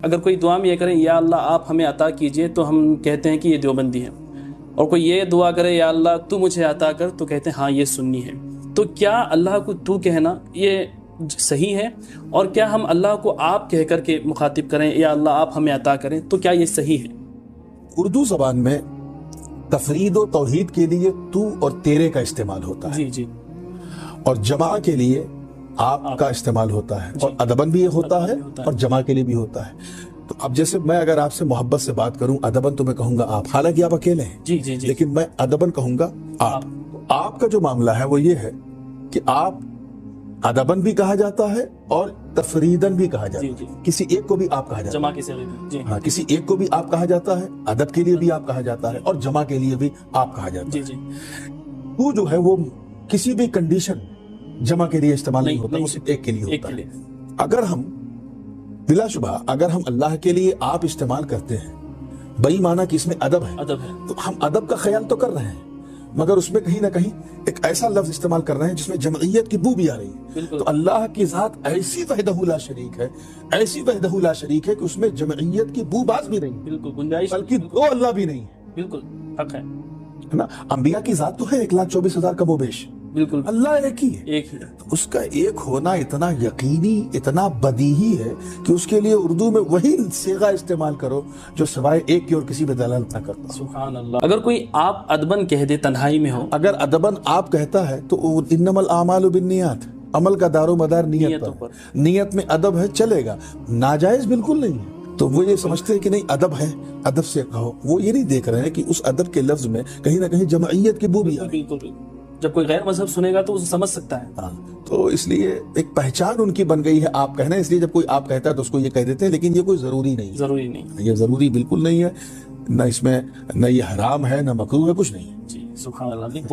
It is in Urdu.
اگر کوئی دعا میں یہ کریں یا اللہ آپ ہمیں عطا کیجئے تو ہم کہتے ہیں کہ یہ دیوبندی ہے، اور کوئی یہ دعا کرے یا اللہ تو مجھے عطا کر تو کہتے ہیں ہاں یہ سنی ہے۔ تو کیا اللہ کو تو کہنا یہ صحیح ہے، اور کیا ہم اللہ کو آپ کہہ کر کے مخاطب کریں یا اللہ آپ ہمیں عطا کریں تو کیا یہ صحیح ہے؟ اردو زبان میں تفرید و توحید کے لیے تو اور تیرے کا استعمال ہوتا ہے، جی جی، اور جمع کے لیے آپ کا استعمال ہوتا ہے، اور ادبن بھی یہ ہوتا ہے اور جمع کے لیے بھی ہوتا ہے۔ تو اب جیسے میں اگر آپ سے محبت سے بات کروں ادبن تو میں کہوں گا آپ، حالانکہ آپ اکیلے ہیں، جی جی جی، لیکن میں ادبن کہوں گا آپ۔ آپ کا جو معاملہ ہے وہ یہ ہے کہ آپ ادبن بھی کہا جاتا ہے اور تفریدن بھی کہا جاتا ہے، کسی ایک کو بھی آپ کہا جاتا ہے، جمع کے صیغے میں، جی ہاں کسی ایک کو بھی آپ کہا جاتا ہے، ادب کے لیے بھی آپ کہا جاتا ہے اور جمع کے لیے بھی آپ کہا جاتا ہے۔ جی جی، تو جو ہے وہ کسی بھی کنڈیشن جمع کے لیے استعمال نہیں ہوتا، وہ صرف ایک کے لیے ہوتا ہے۔ اگر ہم بلا شبہ اگر ہم اللہ کے لیے آپ استعمال کرتے ہیں بئی معنی کہ اس میں ادب ہے، تو ہم ادب کا خیال تو کر رہے ہیں، مگر اس میں کہیں نہ کہیں ایک ایسا لفظ استعمال کر رہے ہیں جس میں جمعیت کی بو بھی آ رہی ہے۔ تو اللہ کی ذات ایسی وحدہ لا شریک ہے، ایسی وحدہ لا شریک ہے کہ اس میں جمعیت کی بو باز بھی نہیں، بالکل گنجائش، بلکہ دو اللہ بھی نہیں ہے، بالکل حق ہے نا۔ انبیاء کی ذات تو ہے 1,24,000 کم و بیش، بالکل، اللہ ایک ہی ہے، ایک ہی ہے۔ اس کا ایک ہونا اتنا یقینی، اتنا بدیہی ہے کہ اس کے لیے اردو میں وہی صیغہ استعمال کرو جو سوائے ایک کی اور کسی پہ دلالت نہ کرتا۔ سبحان اللہ۔ اگر کوئی آپ ادبن کہہ دے تنہائی میں ہو، اگر ادبن آپ کہتا ہے تو انما الاعمال بالنیات، عمل کا دار و مدار نیت پر، نیت میں ادب ہے چلے گا، ناجائز بالکل نہیں ہے۔ تو وہ یہ سمجھتے ہیں کہ نہیں ادب ہے، ادب سے کہو، وہ یہ نہیں دیکھ رہے ہیں کہ اس ادب کے لفظ میں کہیں نہ کہیں جمعیت کی بو بھی آ رہی ہے۔ بالکل، جب کوئی غیر مذہب سنے گا تو اسے سمجھ سکتا ہے۔ تو اس لیے ایک پہچان ان کی بن گئی ہے آپ کہنا، اس لیے جب کوئی آپ کہتا ہے تو اس کو یہ کہہ دیتے ہیں، لیکن یہ کوئی ضروری نہیں ہے، ضروری نہیں، یہ ضروری بالکل نہیں ہے، نہ اس میں نہ یہ حرام ہے نہ مکروہ ہے، کچھ نہیں ہے۔ جی سبحان اللہ۔